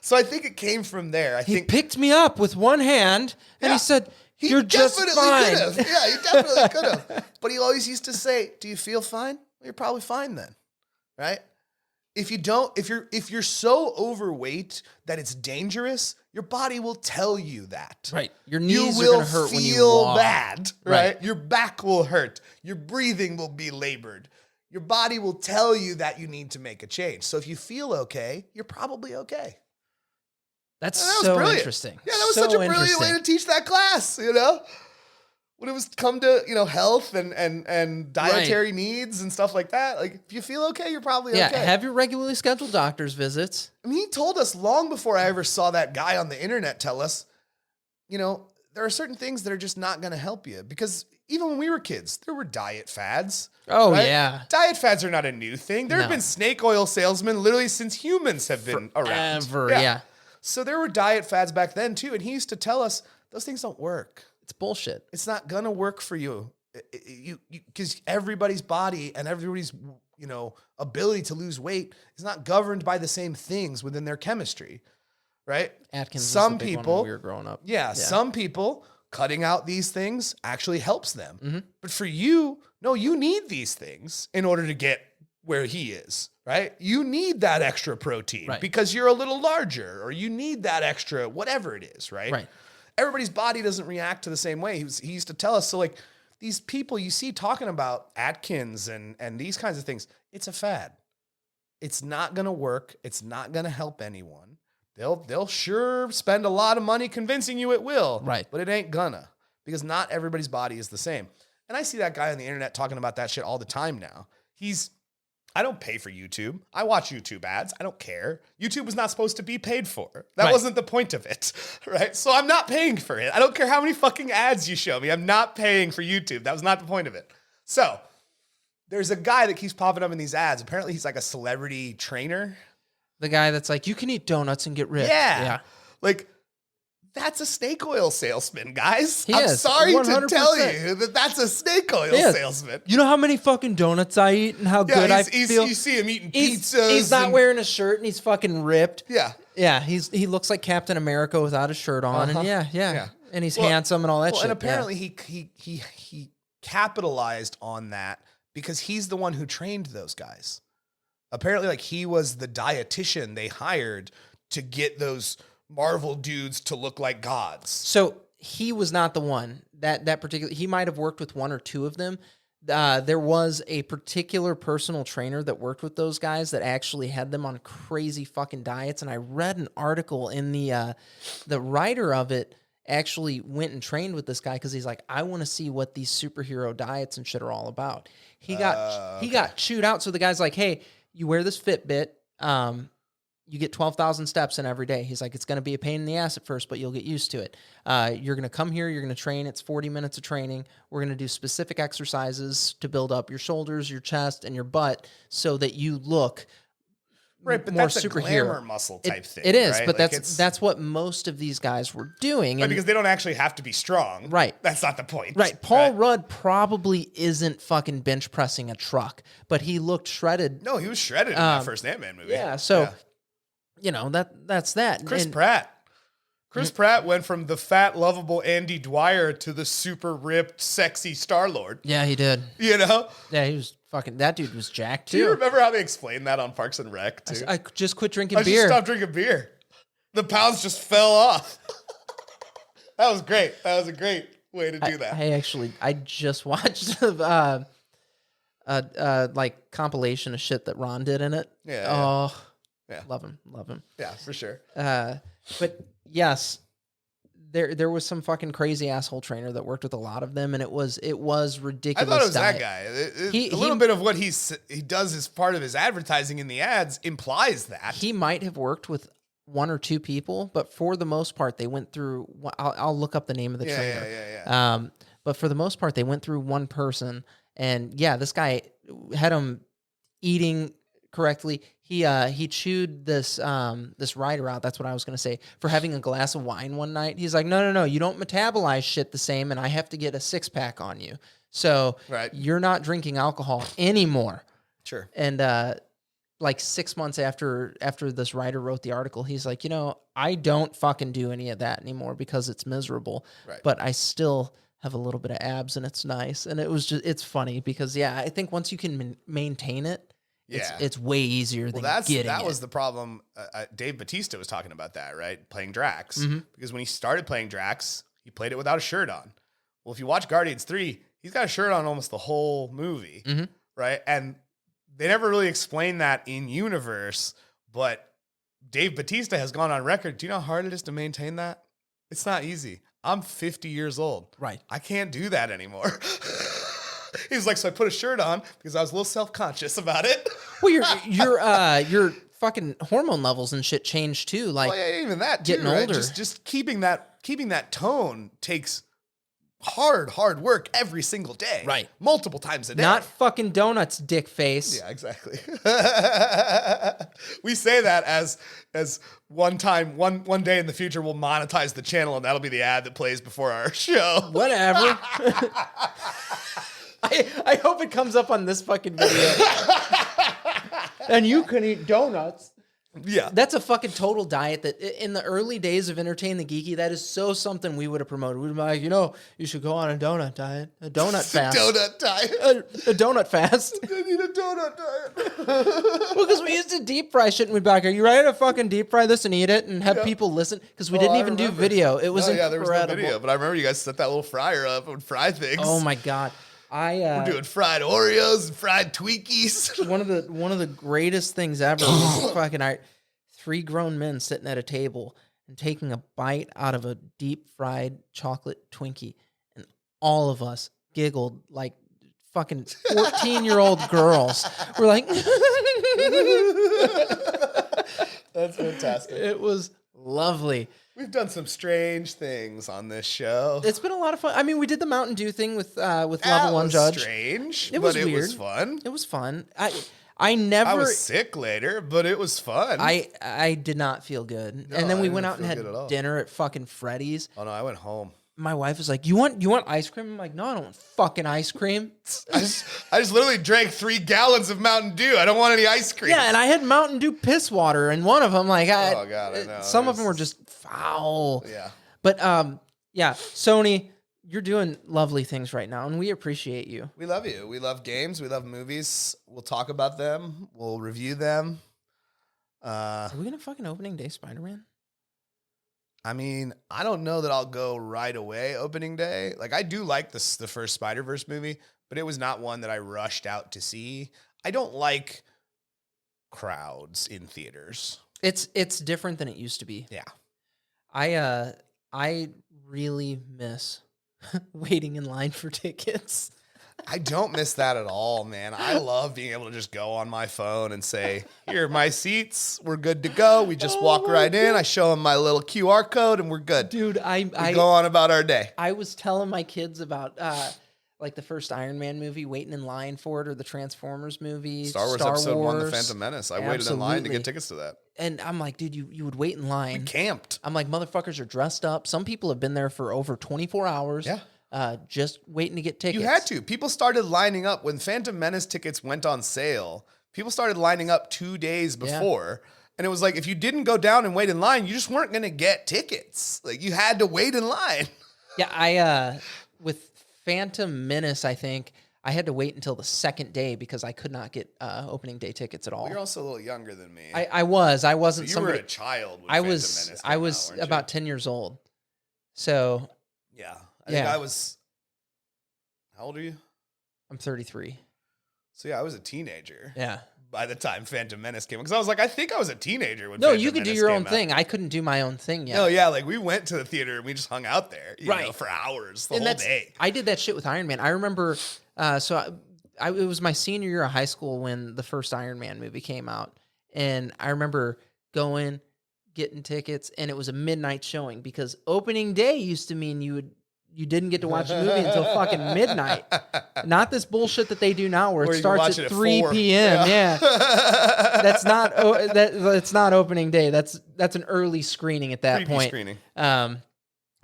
So I think it came from there. He picked me up with one hand and he said, "You're just fine." Yeah, he definitely could have. But he always used to say, "Do you feel fine? Well, you're probably fine then." Right? If you're so overweight that it's dangerous, your body will tell you that. Right. Your knees are going to hurt when you walk. You will feel bad, right? Your back will hurt. Your breathing will be labored. Your body will tell you that you need to make a change. So if you feel okay, you're probably okay. That's so brilliant. Interesting. Yeah, that was such a brilliant way to teach that class, When it was come to, health and dietary needs and stuff like that, like if you feel okay, you're probably okay. Yeah, have your regularly scheduled doctor's visits. I mean, he told us long before I ever saw that guy on the internet tell us, there are certain things that are just not going to help you because even when we were kids, there were diet fads. Oh, right? yeah. Diet fads are not a new thing. There have been snake oil salesmen literally since humans have been around. Forever, yeah. So there were diet fads back then too. And he used to tell us those things don't work. It's bullshit. It's not going to work for you. Because everybody's body and everybody's, ability to lose weight is not governed by the same things within their chemistry, right? Atkins some was the big people, one when we were growing up. Yeah, some people cutting out these things actually helps them. Mm-hmm. But for you, no, you need these things in order to get where he is, right? You need that extra protein because you're a little larger, or you need that extra whatever it is, right? Right. Everybody's body doesn't react to the same way. He used to tell us. So like these people you see talking about Atkins and these kinds of things, it's a fad. It's not going to work. It's not going to help anyone. They'll sure spend a lot of money convincing you it will, right? But it ain't gonna, because not everybody's body is the same. And I see that guy on the internet talking about that shit all the time now. I don't pay for YouTube. I watch YouTube ads. I don't care. YouTube was not supposed to be paid for. That wasn't the point of it, right? So I'm not paying for it. I don't care how many fucking ads you show me. I'm not paying for YouTube. That was not the point of it. So there's a guy that keeps popping up in these ads. Apparently he's like a celebrity trainer. The guy that's like, you can eat donuts and get rich. Yeah. Like, that's a snake oil salesman, guys. He I'm is, sorry 100%. to tell you that that's a snake oil salesman. You know how many fucking donuts I eat and how good I feel? You see him eating pizzas. He's not wearing a shirt and he's fucking ripped. Yeah. Yeah, he looks like Captain America without a shirt on. And yeah. And he's handsome and all that shit. And apparently he capitalized on that because he's the one who trained those guys. Apparently, like, he was the dietitian they hired to get those Marvel dudes to look like gods. So he was not the one that particular. He might have worked with one or two of them. There was a particular personal trainer that worked with those guys that actually had them on crazy fucking diets. And I read an article in the writer of it actually went and trained with this guy because he's like, I want to see what these superhero diets and shit are all about. He got chewed out. So the guy's like, hey, you wear this Fitbit. You get 12,000 steps in every day. He's like, it's going to be a pain in the ass at first, but you'll get used to it. You're going to come here. You're going to train. It's 40 minutes of training. We're going to do specific exercises to build up your shoulders, your chest, and your butt so that you look right, but more that's superhero. A glamour muscle type thing. It is, right? but like that's what most of these guys were doing. Right, And, because they don't actually have to be strong. Right. That's not the point. right. Paul Rudd probably isn't fucking bench pressing a truck, but he looked shredded. No, he was shredded in that first Ant-Man movie. Yeah, so... You know, that's that. Chris Pratt went from the fat, lovable Andy Dwyer to the super ripped, sexy Star-Lord. Yeah, he did. You know? Yeah, he was fucking... That dude was jacked, too. Do you remember how they explained that on Parks and Rec, too? I just quit drinking I beer. just stopped drinking beer. The pounds just fell off. That was great. That was a great way to do that. I just watched like compilation of shit that Ron did in it. Yeah. Oh... Yeah. Love him. Yeah, for sure. But yes, there was some fucking crazy asshole trainer that worked with a lot of them, and it was ridiculous. I thought it was diet. that guy. A little bit of what he does as part of his advertising in the ads implies that. He might have worked with one or two people, but for the most part, they went through. I'll look up the name of the trainer. Yeah. But for the most part, they went through one person, and yeah, this guy had him eating correctly. He chewed this writer out. That's what I was going to say, for having a glass of wine one night. He's like, no, you don't metabolize shit the same, and I have to get a 6-pack on you. So you're not drinking alcohol anymore. Sure. And like 6 months after this writer wrote the article, he's like, I don't fucking do any of that anymore because it's miserable. Right. But I still have a little bit of abs and it's nice. And it's funny because I think once you can maintain it, it's way easier than getting it. That was the problem. Dave Bautista was talking about that, right? Playing Drax. Mm-hmm. Because when he started playing Drax, he played it without a shirt on. Well, if you watch Guardians 3, he's got a shirt on almost the whole movie, right? And they never really explained that in universe, but Dave Bautista has gone on record. Do you know how hard it is to maintain that? It's not easy. I'm 50 years old. Right. I can't do that anymore. He's like, so I put a shirt on because I was a little self-conscious about it. Well, your fucking hormone levels and shit change too. Like, even that too, getting older. Just keeping that tone takes hard work every single day. Right. Multiple times a day. Not fucking donuts, dick face. Yeah, exactly. We say that as one day in the future we'll monetize the channel and that'll be the ad that plays before our show. Whatever. I hope it comes up on this fucking video. And you can eat donuts. Yeah. That's a fucking total diet that in the early days of Entertain the Geeky, that is so something we would have promoted. We'd be like, you should go on a donut diet, a donut fast. Donut diet. A donut fast. I need a donut diet. Well, because we used to deep fry shit and we'd be like, are you ready to fucking deep fry this and eat it and have people listen? Because we didn't even do video. It was incredible. There was no video, but I remember you guys set that little fryer up and fry things. Oh my God. We're doing fried Oreos and fried Twinkies. One of the greatest things ever was fucking 3 grown men sitting at a table and taking a bite out of a deep fried chocolate Twinkie, and all of us giggled like fucking 14-year-old girls. We're like, that's fantastic. It was lovely. We've done some strange things on this show. It's been a lot of fun. I mean, we did the Mountain Dew thing with level That 1 was judge. strange, It was but weird. it was fun. It was fun. I never. I was sick later, but it was fun. I did not feel good. No, And then I we didn't went out and feel had good at all. dinner at fucking Freddy's. Oh no, I went home. My wife was like, "You want ice cream?" I'm like, "No, I don't want fucking ice cream." I just literally drank 3 gallons of Mountain Dew. I don't want any ice cream. Yeah, and I had Mountain Dew piss water, and one of them, like, Oh, God, I know. some of them were just foul. Yeah. But yeah, Sony, you're doing lovely things right now, and we appreciate you. We love you. We love games. We love movies. We'll talk about them. We'll review them. Are we gonna fucking opening day Spider-Man? I mean, I don't know that I'll go right away opening day. Like, I do like the first Spider-Verse movie, but it was not one that I rushed out to see. I don't like crowds in theaters. It's different than it used to be. Yeah. I really miss waiting in line for tickets. I don't miss that at all, man. I love being able to just go on my phone and say, here are my seats. We're good to go. We just walk right in. I show them my little QR code and we're good. Dude, we go on about our day. I was telling my kids about like the first Iron Man movie, waiting in line for it, or the Transformers movie, Star Wars Episode 1, The Phantom Menace. I waited in line to get tickets to that. And I'm like, dude, you would wait in line. We camped. I'm like, motherfuckers are dressed up. Some people have been there for over 24 hours. Yeah. Just waiting to get tickets. You had to. People started lining up when Phantom Menace tickets went on sale. People started lining up 2 days before. And it was like, if you didn't go down and wait in line, you just weren't going to get tickets. Like, you had to wait in line. Yeah, with Phantom Menace, I think I had to wait until the second day because I could not get opening day tickets at all. Well, you're also a little younger than me. I wasn't. So you were a child when I Phantom was. Menace I came was out, weren't about 10 years old. So yeah. I think I was. How old are you? I'm 33. So yeah, I was a teenager. Yeah. By the time Phantom Menace came, because I was like, I think I was a teenager when. No, Phantom you could do Menace your came own out. thing. I couldn't do my own thing yet. No, yeah, like we went to the theater and we just hung out there, you Right. know, for hours, the And whole day. I did that shit with Iron Man. I remember. So it was my senior year of high school when the first Iron Man movie came out, and I remember going, getting tickets, and it was a midnight showing because opening day used to mean you didn't get to watch the movie until fucking midnight. Not this bullshit that they do now where it you can starts watch it at at 3 4. p.m. Yeah. That's not that's not opening day. That's an early screening at that Preview point. screening.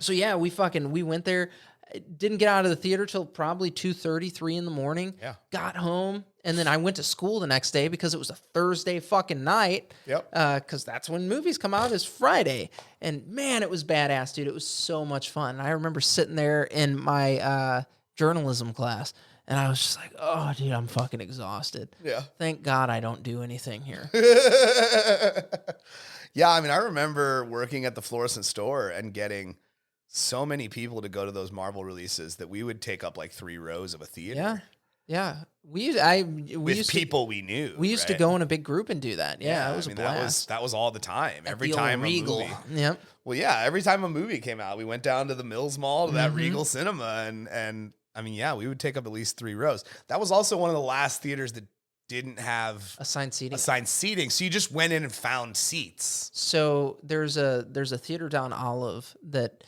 So yeah, we went there. Didn't get out of the theater till probably 2:30, 3 in the morning. Yeah. Got home, and then I went to school the next day because it was a Thursday fucking night. Yep. Because that's when movies come out, is Friday. And man, it was badass, dude. It was so much fun. I remember sitting there in my journalism class, and I was just like, oh, dude, I'm fucking exhausted. Yeah. Thank God I don't do anything here. Yeah, I mean, I remember working at the fluorescent store and getting so many people to go to those Marvel releases that we would take up like 3 rows of a theater. Yeah. Yeah. We used people we knew. We used to go in a big group and do that. Yeah, it was a blast. That was all the time. At Every the old time Regal. a movie. Yep. Well, yeah, every time a movie came out, we went down to the Mills Mall to that Regal Cinema, and I mean, yeah, we would take up at least 3 rows. That was also one of the last theaters that didn't have Assigned seating. So you just went in and found seats. So there's a theater down Olive that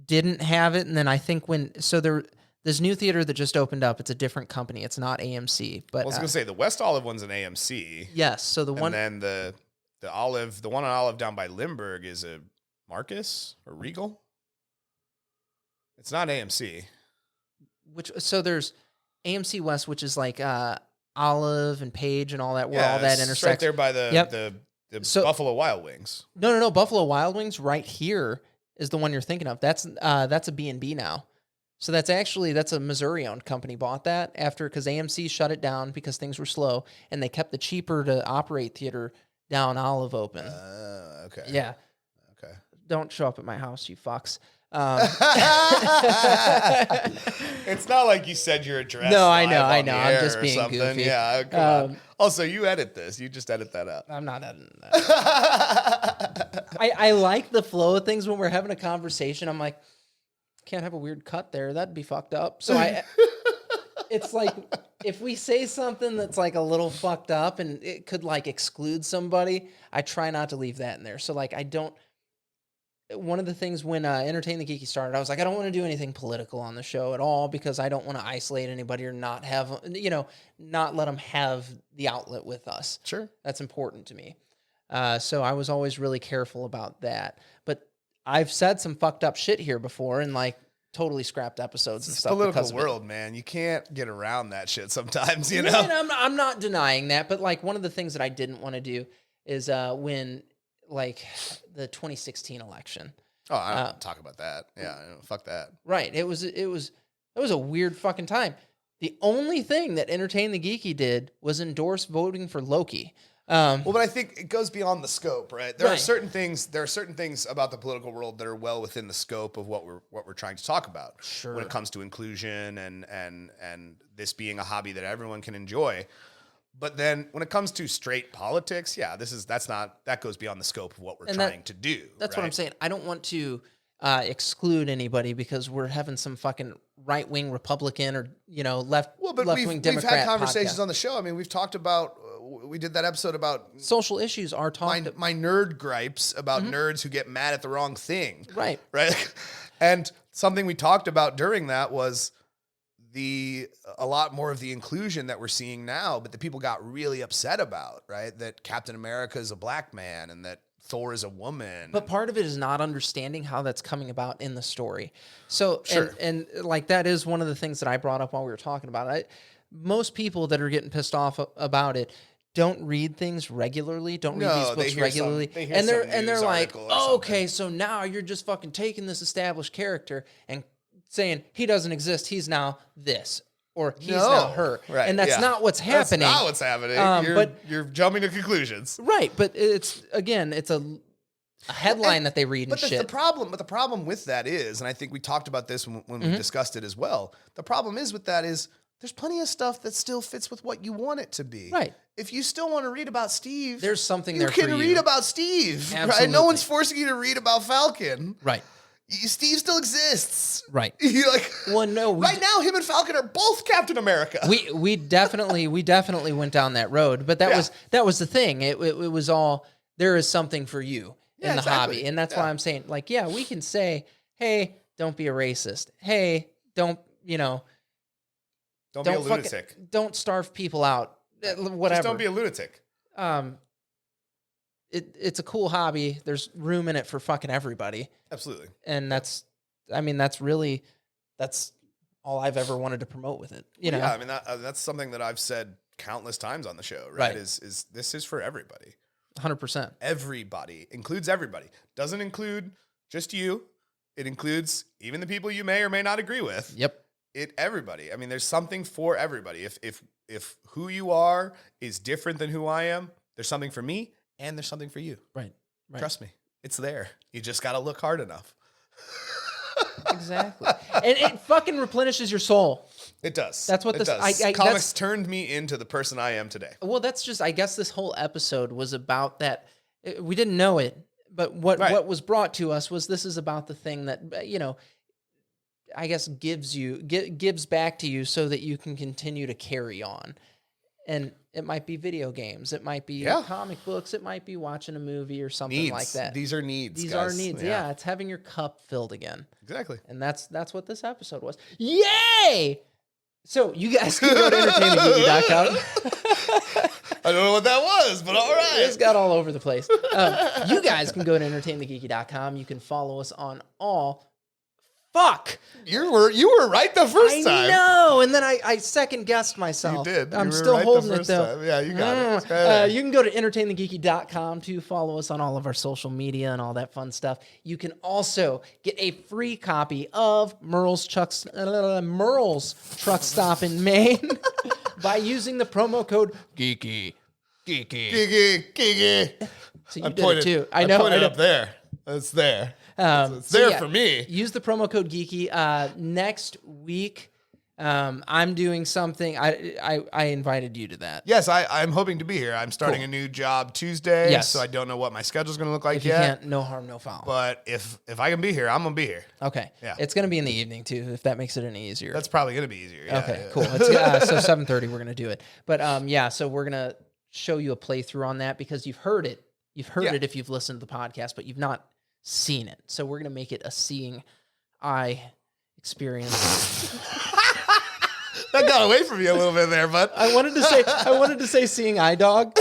didn't have it, and then I think this new theater that just opened up, it's a different company. It's not AMC, but I was gonna say the West Olive one's an AMC. yes. So the one, and then the one on Olive down by Limburg is a Marcus or Regal. It's not AMC. so there's AMC West, which is like Olive and Page and all that, where all that it's intersects. right there by the Buffalo Wild Wings. No. Buffalo Wild Wings right here is the one you're thinking of. That's a B&B now. So that's a Missouri-owned company bought that after, because AMC shut it down because things were slow, and they kept the cheaper to operate theater down Olive open. Okay. Yeah. Okay. Don't show up at my house, you fucks. It's not like you said your address. No, I know. live on the I'm air just or being something. goofy. Yeah, come on. Also, you edit this. You just edit that out. I'm not editing that. I like the flow of things when we're having a conversation. I'm like, can't have a weird cut there. That'd be fucked up. So it's like, if we say something that's like a little fucked up and it could like exclude somebody, I try not to leave that in there. So like, I don't, one of the things when Entertain the Geeky started, I was like, I don't want to do anything political on the show at all because I don't want to isolate anybody or not have, not let them have the outlet with us. Sure. That's important to me. So I was always really careful about that. But I've said some fucked up shit here before and like totally scrapped episodes and stuff. Political world, man. You can't get around that shit sometimes, you know? And I'm not denying that. But like one of the things that I didn't want to do is when like the 2016 election. Oh, I don't talk about that. Yeah, fuck that. Right. It was a weird fucking time. The only thing that Entertain the Geeky did was endorse voting for Loki. But I think it goes beyond the scope, right? There Right. are certain things about the political world that are well within the scope of what we're trying to talk about. Sure. When it comes to inclusion and this being a hobby that everyone can enjoy. But then when it comes to straight politics, yeah, that goes beyond the scope of what we're trying to do. That's right? what I'm saying. I don't want to exclude anybody because we're having some fucking right-wing Republican or, left-wing Democrat we've had conversations podcast. on the show. I mean, we've talked about, we did that episode about Social issues are talked my nerd gripes about nerds who get mad at the wrong thing. Right. Right. And something we talked about during that was a lot more of the inclusion that we're seeing now, but that people got really upset about, right? That Captain America is a black man and that Thor is a woman. But part of it is not understanding how that's coming about in the story. So, Sure. and like that is one of the things that I brought up while we were talking about it. Most people that are getting pissed off about it don't read things regularly, don't read these books regularly. And they're like, oh, okay, so now you're just fucking taking this established character and saying he doesn't exist, he's now this. Or he's now her. Right, and that's not what's happening. That's not what's happening. You're jumping to conclusions. Right, but it's a headline that they read and shit. The problem with that is, and I think we talked about this when we discussed it as well, the problem is with that is there's plenty of stuff that still fits with what you want it to be. Right. If you still want to read about Steve, there's something there for you. You can read about Steve. Absolutely. Right? No one's forcing you to read about Falcon. Right. Steve still exists. Right. You're like, well, no. Right now, him and Falcon are both Captain America. We definitely went down that road, but that was the thing. It was all, there is something for you in the hobby, and that's why I'm saying, like, yeah, we can say, hey, don't be a racist. Hey, don't be a lunatic. Don't starve people out. Whatever. Just don't be a lunatic. It's a cool hobby. There's room in it for fucking everybody. Absolutely. And that's all I've ever wanted to promote with it. You know? Yeah, I mean, that's something that I've said countless times on the show, right? Is this is for everybody. 100%. Everybody. Includes everybody. Doesn't include just you. It includes even the people you may or may not agree with. Yep. Everybody. I mean, there's something for everybody. If who you are is different than who I am, there's something for me and there's something for you. Right. Trust me. It's there. You just got to look hard enough. Exactly. And it fucking replenishes your soul. It does. That's what it does. Comics turned me into the person I am today. Well, that's just, I guess this whole episode was about that. We didn't know it, but what was brought to us was this is about the thing that, I guess gives back to you so that you can continue to carry on. And it might be video games. It might be comic books. It might be watching a movie or something like that. These are needs. These are needs. Yeah. It's having your cup filled again. Exactly. And that's what this episode was. Yay! So you guys can go to entertainmentgeeky.com. I don't know what that was, but all right. It's got all over the place. You guys can go to entertainmentgeeky.com. You can follow us on all. Fuck! You were right the first time. I know, and then I second guessed myself. You did. I'm you still right holding the it though. Time. Yeah, you got it. You can go to entertainthegeeky.com to follow us on all of our social media and all that fun stuff. You can also get a free copy of Merle's Truck Stop in Maine by using the promo code Geeky. Geeky. So you did it too. I know. Put it up there. It's there. It's there for me. Use the promo code Geeky. Next week, I'm doing something. I invited you to that. Yes, I'm hoping to be here. I'm starting a new job Tuesday, yes. So I don't know what my schedule's going to look like if you yet. Can't, no harm, no foul. But if I can be here, I'm going to be here. Okay. Yeah. It's going to be in the evening too, if that makes it any easier. That's probably going to be easier. Yeah, okay, cool. It's, so 7:30, we're going to do it. But so we're going to show you a playthrough on that because you've heard it. You've heard it if you've listened to the podcast, but you've not seen it. So we're gonna make it a seeing eye experience. That got away from you a little bit there, bud. I wanted to say seeing eye dog.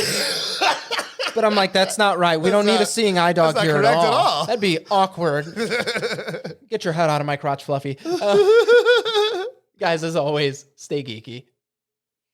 But I'm like, that's not right. We don't need a seeing eye dog here at all. That'd be awkward. Get your head out of my crotch, Fluffy. Guys, as always, stay geeky.